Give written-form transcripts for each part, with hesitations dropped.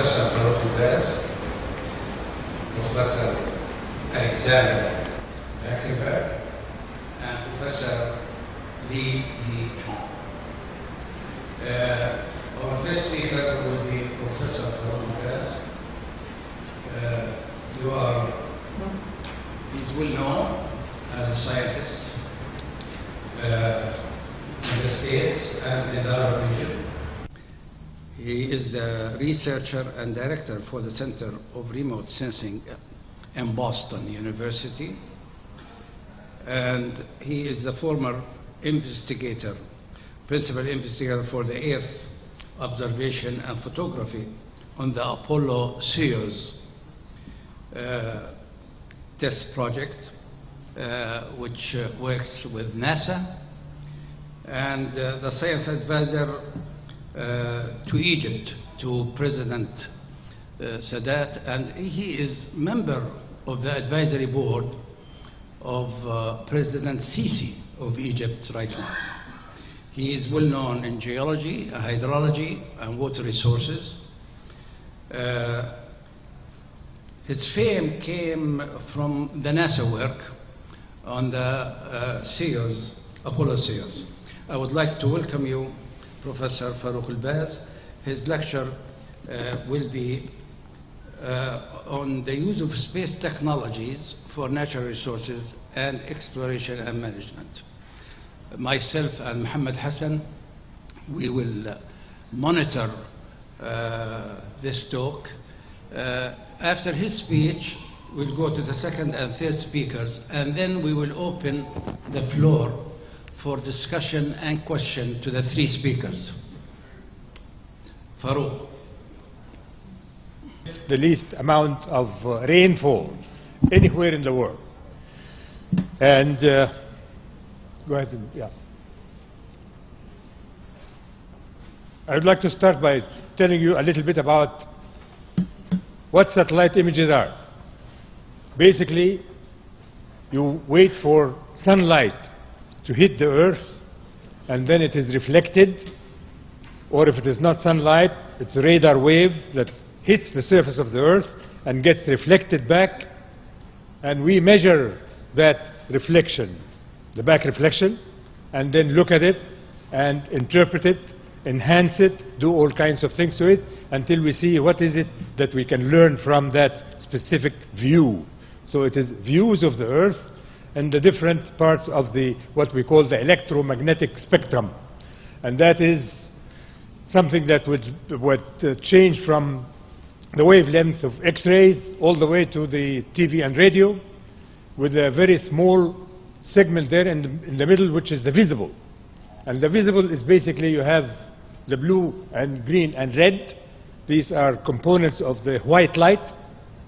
Professor Farouk, Professor Alexander Maxifer, and Professor Lil'an. Our first speaker will be Professor Farouk. He's well known as a scientist in the States and in the Arab region. He is the researcher and director for the Center of Remote Sensing in Boston University. And he is the former investigator, principal investigator for the Earth observation and photography on the Apollo-Soyuz test project, which works with NASA, and the science advisor to Egypt, to President Sadat, and he is member of the advisory board of President Sisi of Egypt right now. He is well known in geology, hydrology, and water resources. His fame came from the NASA work on the Apollo-Soyuz. I would like to welcome you, Professor Farouk Elbaz. His lecture will be on the use of space technologies for natural resources and exploration and management. Myself and Mohammed Hassan, we will monitor this talk. After his speech, we'll go to the second and third speakers, and then we will open the floor for discussion and question to the three speakers. Farouk. It's the least amount of rainfall anywhere in the world. And go ahead. Yeah. I would like to start by telling you a little bit about what satellite images are. Basically, you wait for sunlight to hit the Earth, and then it is reflected, or if it is not sunlight, it's a radar wave that hits the surface of the Earth and gets reflected back, and we measure that reflection, the back reflection, and then look at it and interpret it, enhance it, do all kinds of things to it, until we see what is it that we can learn from that specific view. So it is views of the Earth and the different parts of the what we call the electromagnetic spectrum. And that is something that would change from the wavelength of X-rays all the way to the TV and radio, with a very small segment there in the middle, which is the visible. And the visible is basically you have the blue and green and red. These are components of the white light,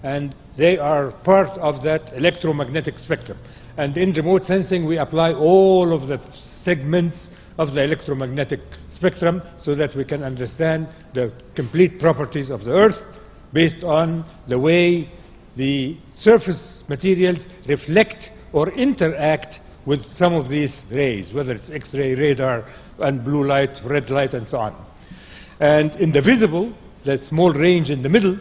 and they are part of that electromagnetic spectrum. And in remote sensing, we apply all of the segments of the electromagnetic spectrum so that we can understand the complete properties of the Earth based on the way the surface materials reflect or interact with some of these rays, whether it's X-ray, radar, and blue light, red light, and so on. And in the visible, that small range in the middle,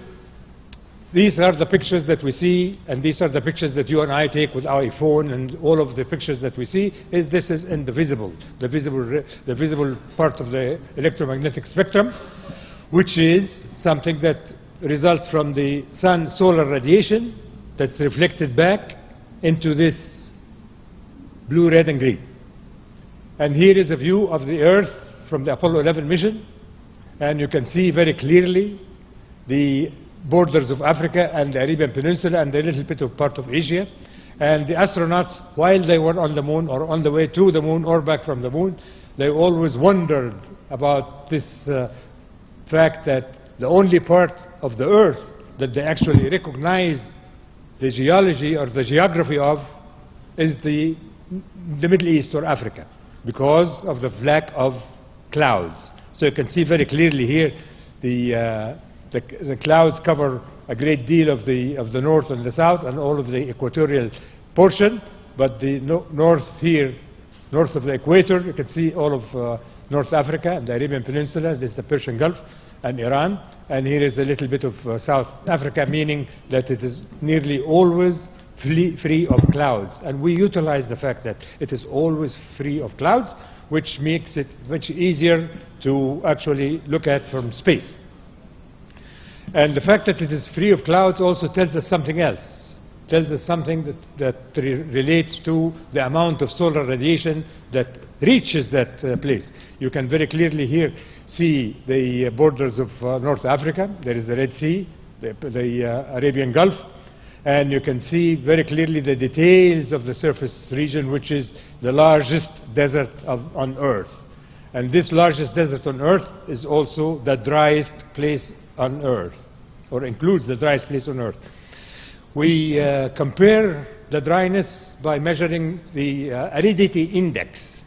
these are the pictures that we see, and these are the pictures that you and I take with our phone, and all of the pictures that we see this is in the visible part of the electromagnetic spectrum, which is something that results from the sun solar radiation that's reflected back into this blue, red, and green. And here is a view of the Earth from the Apollo 11 mission, and you can see very clearly the borders of Africa and the Arabian Peninsula and a little bit of part of Asia. And the astronauts, while they were on the moon or on the way to the moon or back from the moon, they always wondered about this fact that the only part of the Earth that they actually recognize the geology or the geography of is the Middle East or Africa, because of the lack of clouds. So you can see very clearly here the clouds cover a great deal of the north and the south and all of the equatorial portion, but the north here, north of the equator, you can see all of North Africa and the Arabian Peninsula. This is the Persian Gulf, and Iran. And here is a little bit of South Africa, meaning that it is nearly always free of clouds. And we utilize the fact that it is always free of clouds, which makes it much easier to actually look at from space. And the fact that it is free of clouds also tells us something else. Tells us something that relates to the amount of solar radiation that reaches that place. You can very clearly here see the borders of North Africa. There is the Red Sea, the Arabian Gulf, and you can see very clearly the details of the surface region, which is the largest desert on Earth. And this largest desert on Earth is also the driest place on Earth, or includes the driest place on Earth. We compare the dryness by measuring the aridity index.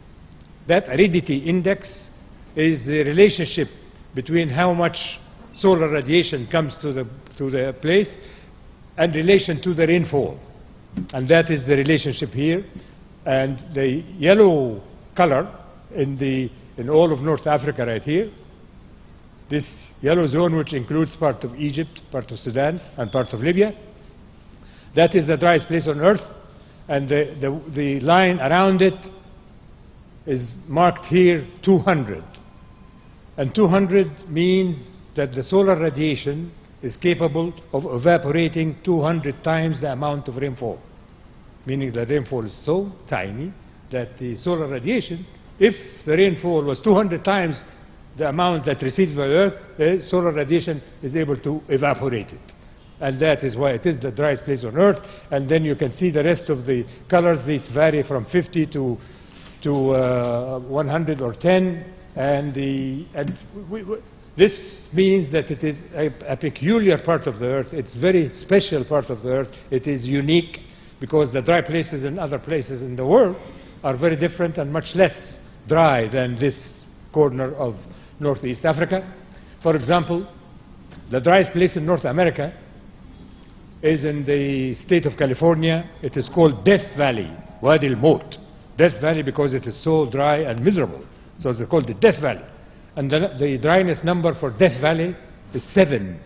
That aridity index is the relationship between how much solar radiation comes to the place in relation to the rainfall. And that is the relationship here. And the yellow color in all of North Africa right here, this yellow zone, which includes part of Egypt, part of Sudan, and part of Libya, that is the driest place on Earth, and the line around it is marked here 200. And 200 means that the solar radiation is capable of evaporating 200 times the amount of rainfall, meaning the rainfall is so tiny that the solar radiation, if the rainfall was 200 times the amount that received by Earth, the solar radiation is able to evaporate it. And that is why it is the driest place on Earth. And then you can see the rest of the colors. These vary from 50 to 100 or 10. This means that it is a peculiar part of the Earth. It's a very special part of the Earth. It is unique because the dry places in other places in the world are very different and much less dry than this corner of Northeast Africa. For example, the driest place in North America is in the state of California. It is called Death Valley, Wadi al-Maut. Death Valley because it is so dry and miserable. So it's called the Death Valley. And the dryness number for Death Valley is 7.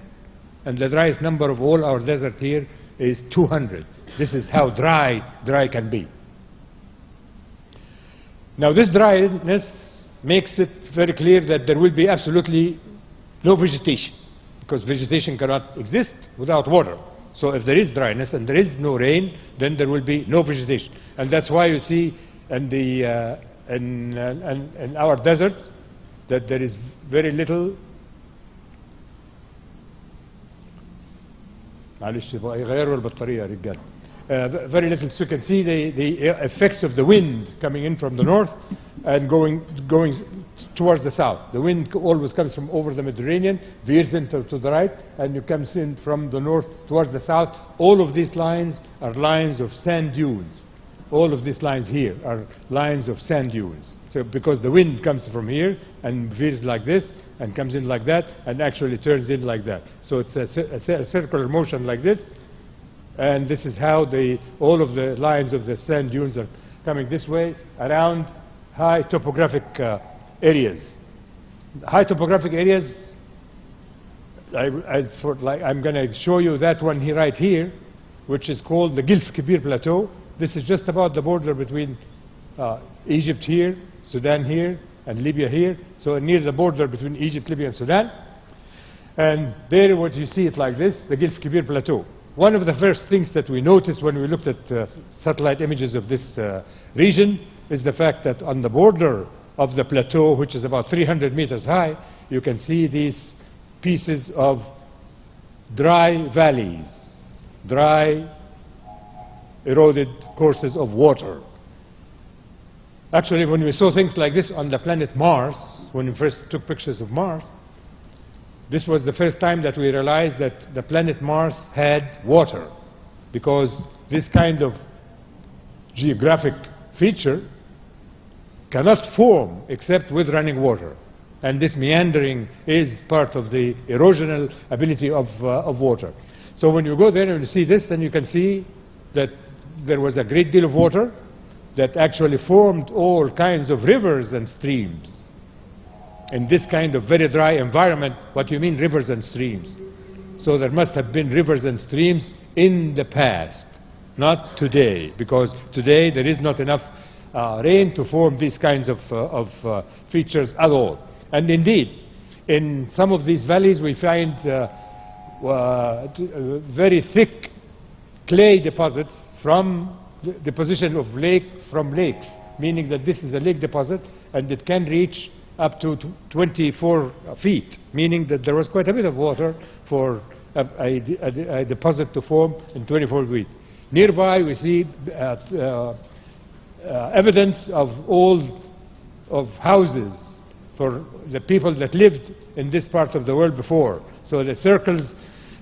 And the driest number of all our desert here is 200. This is how dry can be. Now this dryness makes it very clear that there will be absolutely no vegetation, because vegetation cannot exist without water. So if there is dryness and there is no rain, then there will be no vegetation. And that's why you see in our deserts that there is very little. Very little. So you can see the effects of the wind coming in from the north and going towards the south. The wind always comes from over the Mediterranean, veers into to the right, and it comes in from the north towards the south. All of these lines are lines of sand dunes. All of these lines here are lines of sand dunes. So because the wind comes from here and veers like this and comes in like that and actually turns in like that. So it's a circular motion like this. And this is how all of the lines of the sand dunes are coming this way around high topographic areas. High topographic areas, I'm going to show you that one here, right here, which is called the Gulf Kebir Plateau. This is just about the border between Egypt here, Sudan here, and Libya here. So near the border between Egypt, Libya, and Sudan. And there, what you see it like this, the Gulf Kebir Plateau. One of the first things that we noticed when we looked at satellite images of this region is the fact that on the border of the plateau, which is about 300 meters high, you can see these pieces of dry valleys, dry, eroded courses of water. Actually, when we saw things like this on the planet Mars, when we first took pictures of Mars, this was the first time that we realized that the planet Mars had water, because this kind of geographic feature cannot form except with running water. And this meandering is part of the erosional ability of water. So when you go there and you see this, then you can see that there was a great deal of water that actually formed all kinds of rivers and streams. in this kind of very dry environment, what you mean rivers and streams? So there must have been rivers and streams in the past, not today, because today there is not enough rain to form these kinds of features at all. And indeed, in some of these valleys we find very thick clay deposits from the deposition of lakes, meaning that this is a lake deposit and it can reach up to 24 feet, meaning that there was quite a bit of water for a deposit to form in 24 feet. Nearby we see evidence of houses for the people that lived in this part of the world before. So the circles,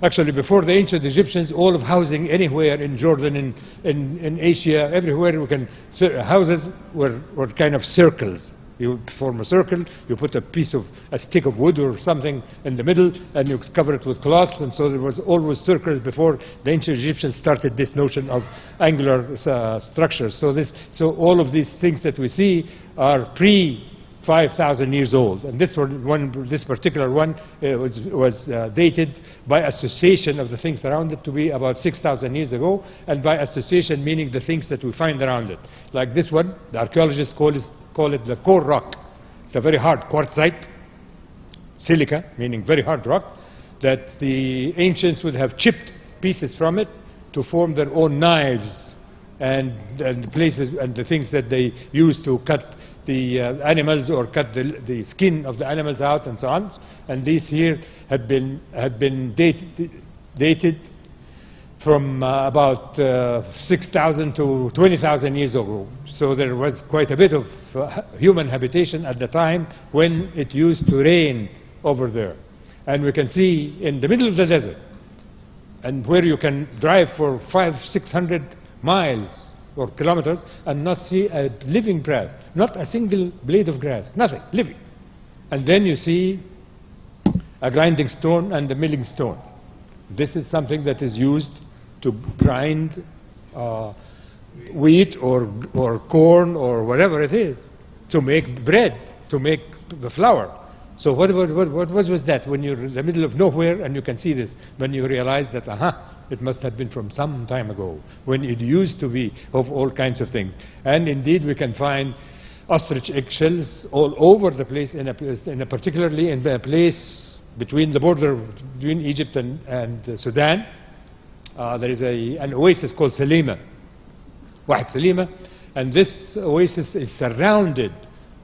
actually before the ancient Egyptians, all of housing anywhere in Jordan, in Asia, everywhere houses were kind of circles. You form a circle, you put a stick of wood or something in the middle, and you cover it with cloth, and so there was always circles before the ancient Egyptians started this notion of angular structures. So all of these things that we see are pre-5,000 years old, and this particular one was dated by association of the things around it to be about 6,000 years ago, and by association meaning the things that we find around it. Like this one, the archaeologists call it the core rock. It's a very hard quartzite, silica, meaning very hard rock, that the ancients would have chipped pieces from it to form their own knives and the places and the things that they used to cut the animals or cut the skin of the animals out and so on. And these here had been dated from about 6,000 to 20,000 years ago. So there was quite a bit of human habitation at the time when it used to rain over there. And we can see in the middle of the desert, and where you can drive for 500-600 miles or kilometers and not see a living grass, not a single blade of grass, nothing, living. And then you see a grinding stone and a milling stone. This is something that is used to grind wheat or corn or whatever it is, to make bread, to make the flour. So what was that when you're in the middle of nowhere and you can see this, when you realize that, it must have been from some time ago, when it used to be of all kinds of things. And indeed we can find ostrich eggshells all over the place, particularly in a place between the border between Egypt and Sudan. There is an oasis called Salima, Wahid Salima, and this oasis is surrounded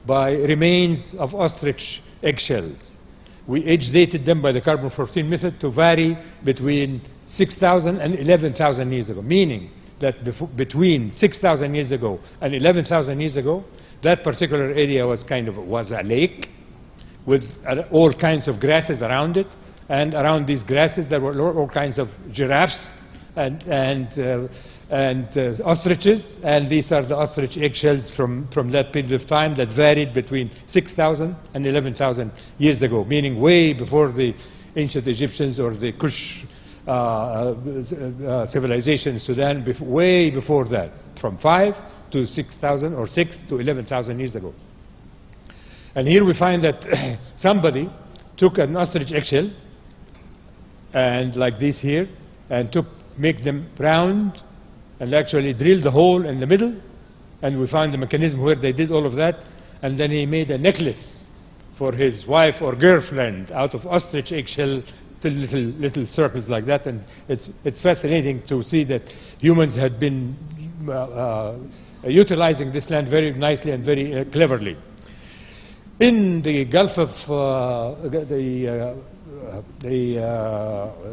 by remains of ostrich eggshells. We age dated them by the carbon-14 method to vary between 6,000 and 11,000 years ago, meaning that between 6,000 years ago and 11,000 years ago, that particular area was a lake with all kinds of grasses around it, and around these grasses there were all kinds of giraffes and ostriches, and these are the ostrich eggshells from that period of time that varied between 6,000 and 11,000 years ago, meaning way before the ancient Egyptians or the Kush civilization in Sudan, way before that, from 5 to 6,000 or 6 to 11,000 years ago. And here we find that somebody took an ostrich eggshell, and like this here, and make them round, and actually drilled the hole in the middle, and we found the mechanism where they did all of that, and then he made a necklace for his wife or girlfriend out of ostrich eggshell, little circles like that. And it's fascinating to see that humans had been utilizing this land very nicely and very cleverly. In the Gulf of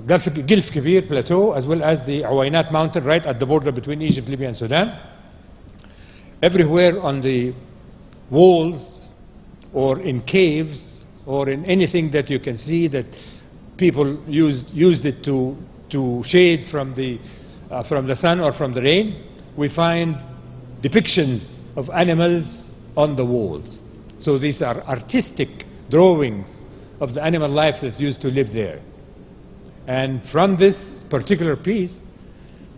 Gulf Kebir plateau, as well as the Awaynat mountain right at the border between Egypt, Libya and Sudan, everywhere on the walls or in caves or in anything that you can see that people used it to shade from the sun or from the rain, we find depictions of animals on the walls. So these are artistic drawings of the animal life that used to live there. And from this particular piece,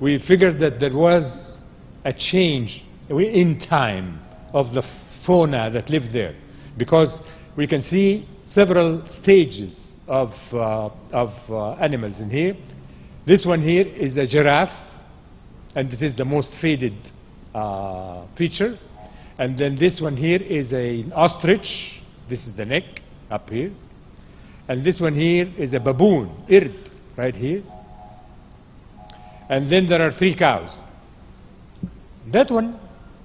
we figured that there was a change in time of the fauna that lived there. Because we can see several stages of animals in here. This one here is a giraffe, and it is the most faded feature. And then this one here is an ostrich. This is the neck up here. And this one here is a baboon, ird, right here. And then there are 3 cows. That one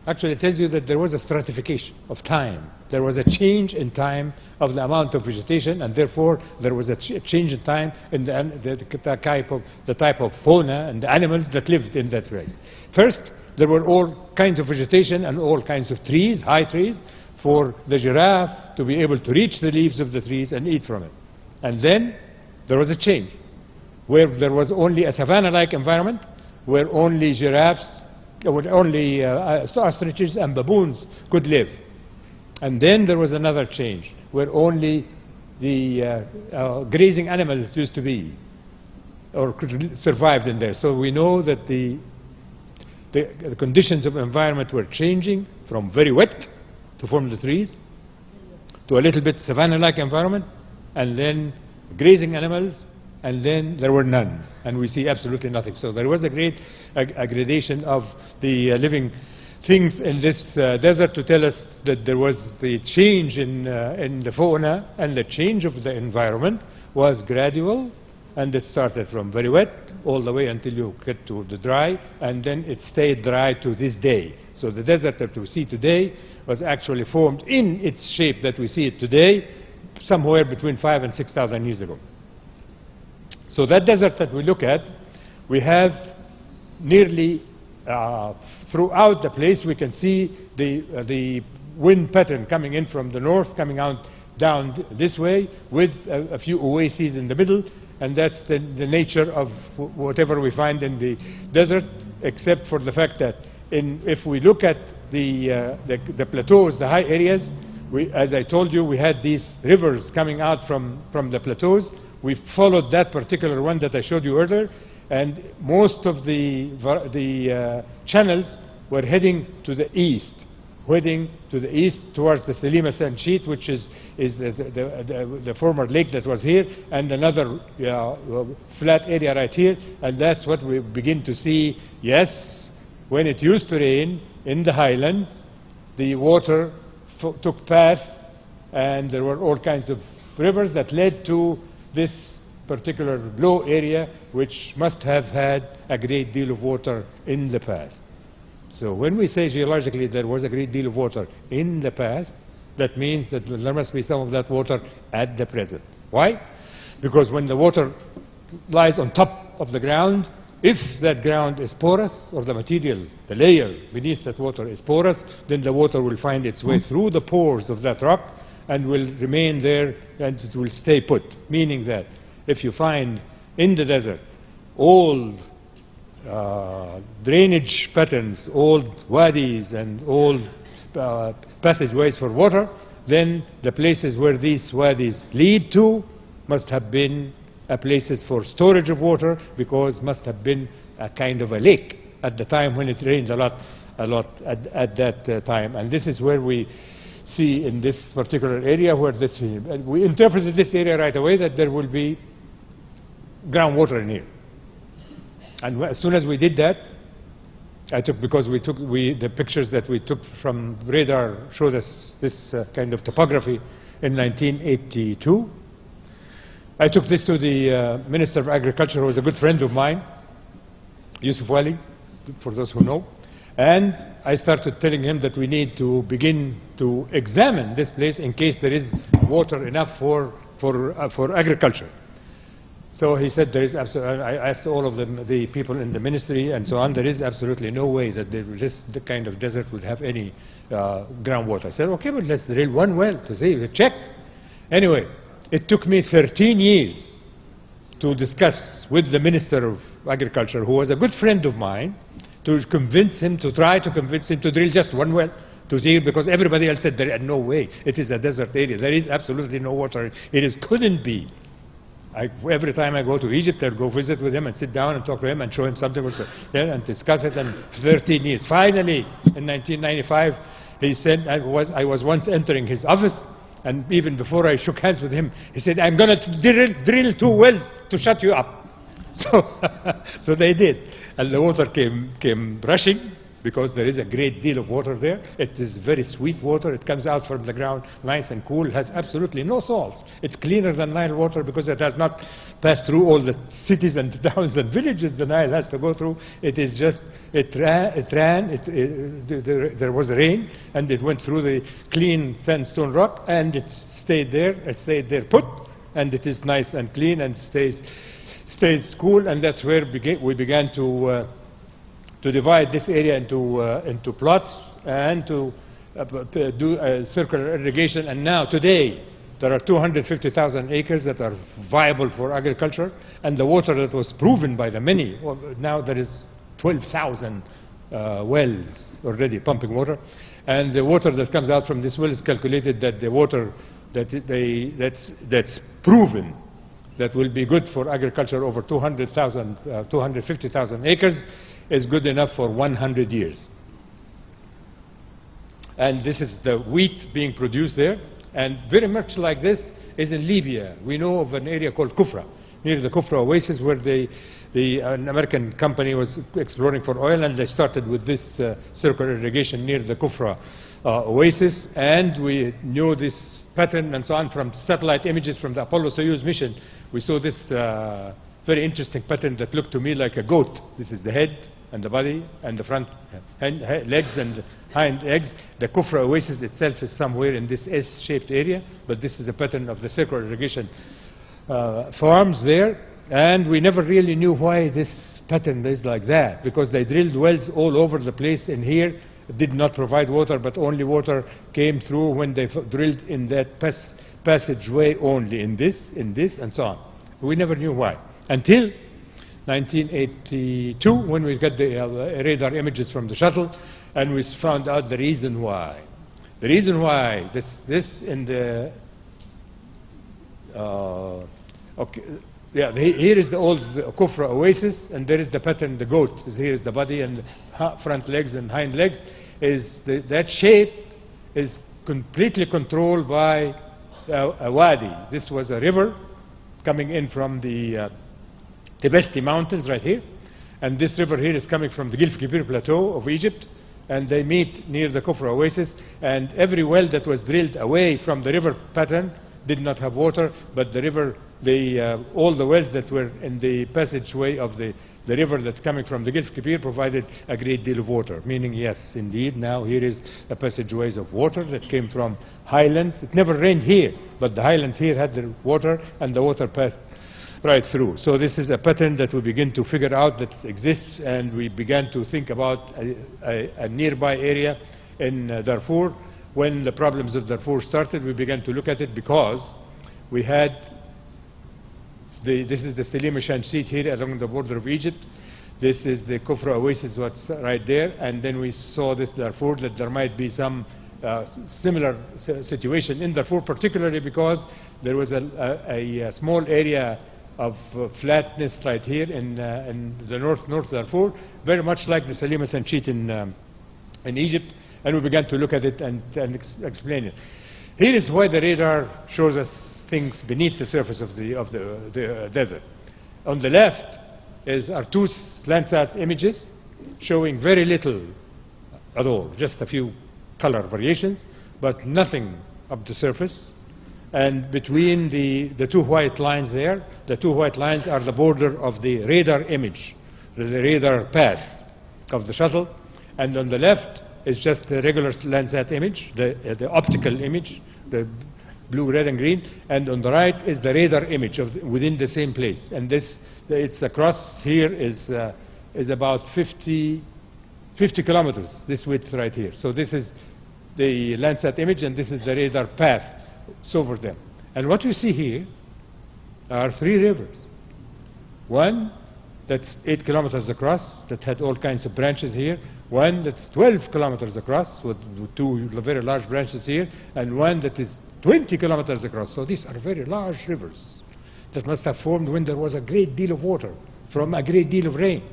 actually tells you that there was a stratification of time. There was a change in time of the amount of vegetation, and therefore there was a change in time in the type of fauna and the animals that lived in that place. First, there were all kinds of vegetation and all kinds of trees, high trees, for the giraffe to be able to reach the leaves of the trees and eat from it. And then there was a change, where there was only a savanna-like environment, where only giraffes, where only ostriches and baboons could live. And then there was another change, where only the grazing animals used to be, or could survive in there. So we know that the conditions of environment were changing from very wet to form the trees, to a little bit savanna-like environment, and then grazing animals, and then there were none, and we see absolutely nothing. So there was a great gradation of the living things in this desert to tell us that there was the change in the fauna, and the change of the environment was gradual, and it started from very wet all the way until you get to the dry, and then it stayed dry to this day. So the desert that we see today was actually formed in its shape that we see it today somewhere between 5,000 and 6,000 years ago. So that desert that we look at, we have nearly throughout the place we can see the wind pattern coming in from the north, coming out down this way with a few oases in the middle, and that's the nature of whatever we find in the desert, except for the fact that if we look at the plateaus, the high areas, as I told you, we had these rivers coming out from the plateaus. We followed that particular one that I showed you earlier, and most of the channels were heading to the east, towards the Selima sand sheet, which is the former lake that was here, and another flat area right here, and that's what we begin to see. Yes, when it used to rain in the highlands, the water took path, and there were all kinds of rivers that led to this particular low area, which must have had a great deal of water in the past. So when we say geologically there was a great deal of water in the past, that means that there must be some of that water at the present. Why? Because when the water lies on top of the ground, if that ground is porous, or the material, the layer beneath that water is porous, then the water will find its way through the pores of that rock and will remain there, and it will stay put. Meaning that if you find in the desert old drainage patterns, old wadis and old passageways for water, then the places where these wadis lead to must have been places for storage of water, because must have been a kind of a lake at the time when it rained a lot at that time. And this is where we see in this particular area where this, we interpreted this area right away that there will be groundwater in here. And as soon as we did that, the pictures that we took from radar showed us this kind of topography in 1982. I took this to the Minister of Agriculture, who was a good friend of mine, Yusuf Wali, for those who know. And I started telling him that we need to begin to examine this place in case there is water enough for agriculture. So he said there is absolutely, I asked all of the people in the ministry and so on, there is absolutely no way that this kind of desert would have any groundwater. I said, okay, but let's drill one well to see, check. Anyway, it took me 13 years to discuss with the Minister of Agriculture, who was a good friend of mine, to try to convince him to drill just one well to see, because everybody else said there is no way. It is a desert area. There is absolutely no water. Couldn't be. Every time I go to Egypt, I'd go visit with him and sit down and talk to him and show him something and discuss it. And 13 years. Finally, in 1995, he said, I was once entering his office, And even before I shook hands with him, he said, I'm going to drill 2 wells to shut you up. So they did. And the water came rushing, because there is a great deal of water there. It is very sweet water. It comes out from the ground nice and cool. It has absolutely no salts. It's cleaner than Nile water because it has not passed through all the cities and towns and villages the Nile has to go through. It is just, there was rain, and it went through the clean sandstone rock, and it stayed there put, and it is nice and clean and stays cool. And that's where we began to divide this area into plots and to do circular irrigation. And now, today, there are 250,000 acres that are viable for agriculture, and the water that was proven by the many, now there is 12,000 wells already pumping water, and the water that comes out from this well is calculated that the water that's proven that will be good for agriculture over 250,000 acres is good enough for 100 years. And this is the wheat being produced there. And very much like this is in Libya. We know of an area called Kufra, near the Kufra oasis, where an American company was exploring for oil, and they started with this circular irrigation near the Kufra oasis. And we knew this pattern and so on from satellite images from the Apollo-Soyuz mission. We saw this very interesting pattern that looked to me like a goat. This is the head and the body and the front legs and hind legs. The Kufra oasis itself is somewhere in this S-shaped area, but this is the pattern of the circular irrigation farms there. And we never really knew why this pattern is like that, because they drilled wells all over the place. In here, it did not provide water, but only water came through when they drilled in that passageway only, in this, and so on. We never knew why. Until 1982, when we got the radar images from the shuttle, and we found out the reason why. The reason why this in the here is the old Kufra oasis, and there is the pattern. The goat is here, is the body and front legs and hind legs. That shape is completely controlled by a wadi. This was a river coming in from the Tibesti Mountains right here, and this river here is coming from the Gilf Kibir Plateau of Egypt, and they meet near the Kufra oasis. And every well that was drilled away from the river pattern did not have water, but the river, all the wells that were in the passageway of the river that's coming from the Gilf Kibir provided a great deal of water, meaning yes, indeed, now here is a passageways of water that came from highlands. It never rained here, but the highlands here had the water, and the water passed right through. So this is a pattern that we begin to figure out that exists, and we began to think about a nearby area in Darfur. When the problems of Darfur started, we began to look at it, because we had this is the Salima Shamsit here along the border of Egypt. This is the Kufra oasis, what's right there. And then we saw this Darfur, that there might be some similar situation in Darfur, particularly because there was a small area of flatness right here in the North Darfur, very much like the Salima Shamsit in Egypt. And we began to look at it and explain it. Here is why the radar shows us things beneath the surface of the desert. On the left are two Landsat images showing very little at all, just a few color variations, but nothing of the surface. And between the two white lines there, the two white lines are the border of the radar image, the radar path of the shuttle. And on the left is just the regular Landsat image, the optical image, the blue, red, and green. And on the right is the radar image within the same place. And it's across here is about 50 kilometers, this width right here. So this is the Landsat image, and this is the radar path. It's over them. And what you see here are three rivers. One that's 8 kilometers across, that had all kinds of branches here. One that's 12 kilometers across, with two very large branches here, and one that is 20 kilometers across. So these are very large rivers that must have formed when there was a great deal of water from a great deal of rain.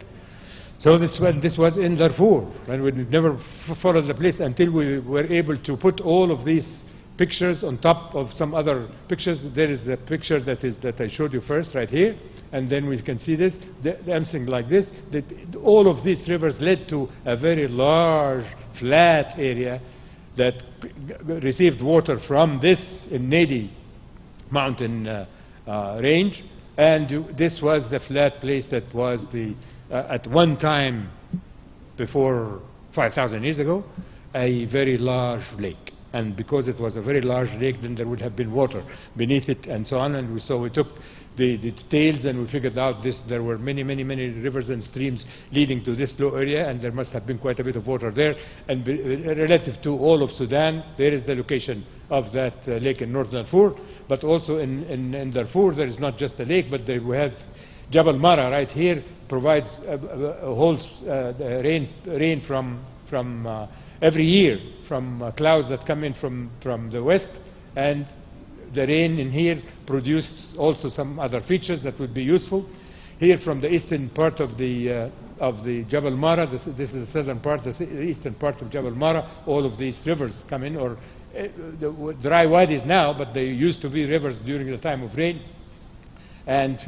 So this was in Darfur, and we never followed the place until we were able to put all of these pictures on top of some other pictures. There is the picture that I showed you first right here, and then we can see this, something like this, that all of these rivers led to a very large flat area that received water from this Nadi mountain range, and this was the flat place that was at one time before 5,000 years ago, a very large lake. And because it was a very large lake, then there would have been water beneath it and so on. And so we took the details and we figured out there were many rivers and streams leading to this low area, and there must have been quite a bit of water there. And relative to all of Sudan, there is the location of that lake in North Darfur. But also in Darfur, there is not just a lake, but we have Jabal Mara right here, provides a whole rain from every year from clouds that come in from the west, and the rain in here produces also some other features that would be useful. Here from the eastern part of the Jabal Mara, this is the southern part, the eastern part of Jabal Mara, all of these rivers come in, or the dry wadis now, but they used to be rivers during the time of rain. And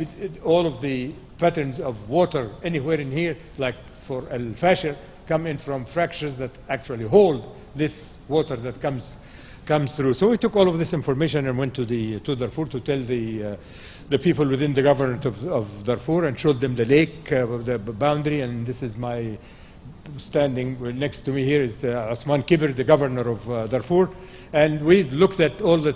all of the patterns of water anywhere in here, like for Al-Fashir, come in from fractures that actually hold this water that comes through. So we took all of this information and went to Darfur to tell the people within the government of Darfur, and showed them the lake, the boundary. And this is my standing next to me here is the Osman Kibir, the governor of Darfur. And we looked at all the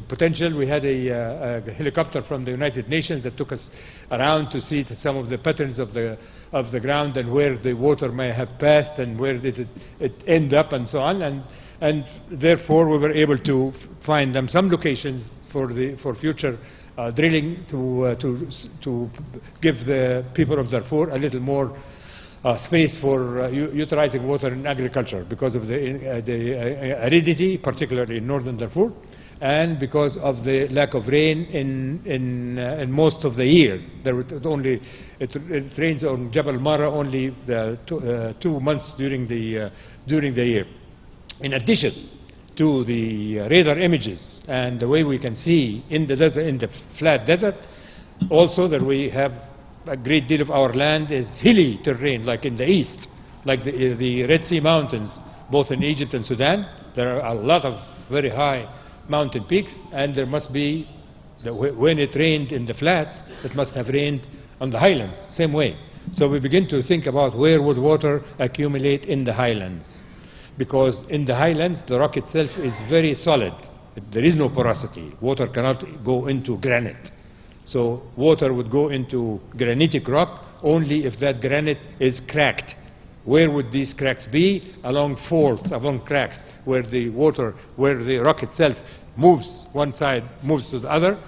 potential. We had a helicopter from the United Nations that took us around to see some of the patterns of the ground and where the water may have passed and where did it end up and so on. And therefore we were able to find them some locations for future drilling to give the people of Darfur a little more space for utilizing water in agriculture because of the aridity, particularly in northern Darfur, and because of the lack of rain in most of the year. It rains on Jabal Mara only 2 months during the year. In addition to the radar images and the way we can see in the desert, in the flat desert, also that we have a great deal of our land is hilly terrain, like in the east, like the Red Sea Mountains, both in Egypt and Sudan. There are a lot of very high mountain peaks, and there must be, when it rained in the flats, it must have rained on the highlands, same way. So we begin to think about where would water accumulate in the highlands. Because in the highlands, the rock itself is very solid. There is no porosity. Water cannot go into granite. So water would go into granitic rock only if that granite is cracked. Where would these cracks be? Along faults, along cracks, where the rock itself moves one side, moves to the other,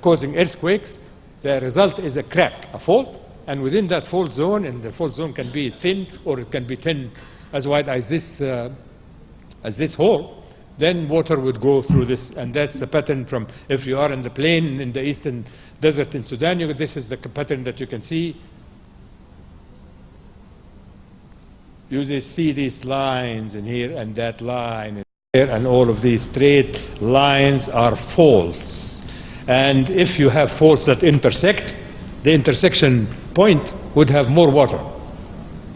causing earthquakes. The result is a crack, a fault, and within that fault zone, and the fault zone can be thin, or it can be thin as wide as this hole, then water would go through this. And that's the pattern from, if you are in the plain in the eastern desert in Sudan, this is the pattern that you can see. You just see these lines in here and that line in here, and all of these straight lines are faults. And if you have faults that intersect, the intersection point would have more water.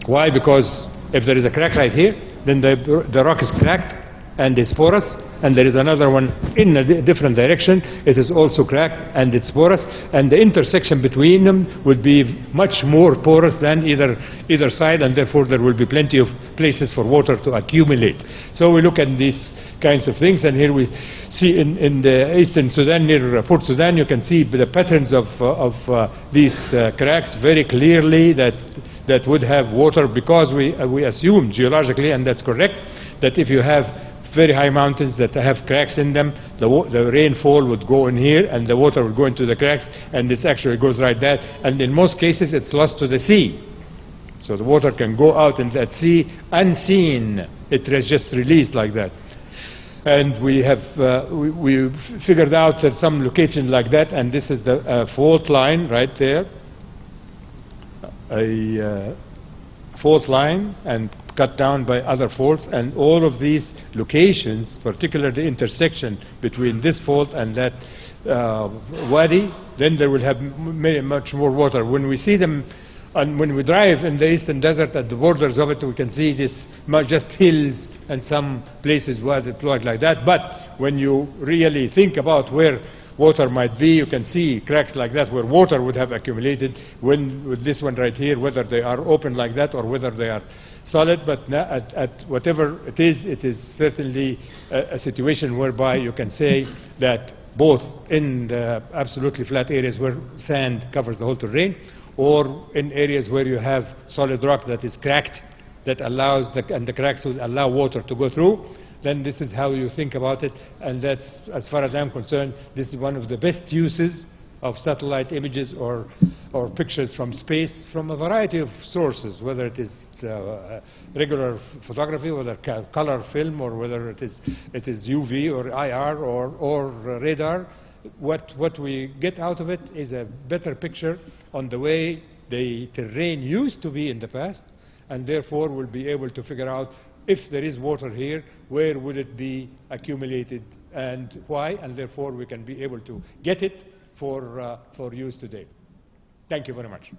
Why? Because if there is a crack right here, then the rock is cracked and is porous, and there is another one in a different direction, it is also cracked and it's porous, and the intersection between them would be much more porous than either side, and therefore there will be plenty of places for water to accumulate. So we look at these kinds of things, and here we see in the eastern Sudan, near Port Sudan, you can see the patterns of these cracks very clearly that would have water, because we assume geologically, and that's correct, that if you have very high mountains that have cracks in them, the rainfall would go in here and the water would go into the cracks, and it actually goes right there, and in most cases it's lost to the sea. So the water can go out in that sea unseen. It is just released like that. And we have we figured out that some location like that, and this is the fault line right there. fault line and cut down by other faults, and all of these locations, particularly the intersection between this fault and that wadi, then they will have much more water. When we see them, and when we drive in the eastern desert at the borders of it, we can see this just hills and some places where it looks like that. But when you really think about where water might be, you can see cracks like that where water would have accumulated. When with this one right here, whether they are open like that or whether they are solid, but at whatever it is certainly a situation whereby you can say that both in the absolutely flat areas where sand covers the whole terrain, or in areas where you have solid rock that is cracked, that allows and the cracks will allow water to go through, then this is how you think about it. And that's, as far as I'm concerned, this is one of the best uses of satellite images or pictures from space from a variety of sources, whether it is regular photography, whether color film, or whether it is UV or IR or radar. What we get out of it is a better picture on the way the terrain used to be in the past, and therefore we'll be able to figure out if there is water here, where would it be accumulated and why, and therefore we can be able to get it for use today. Thank you very much.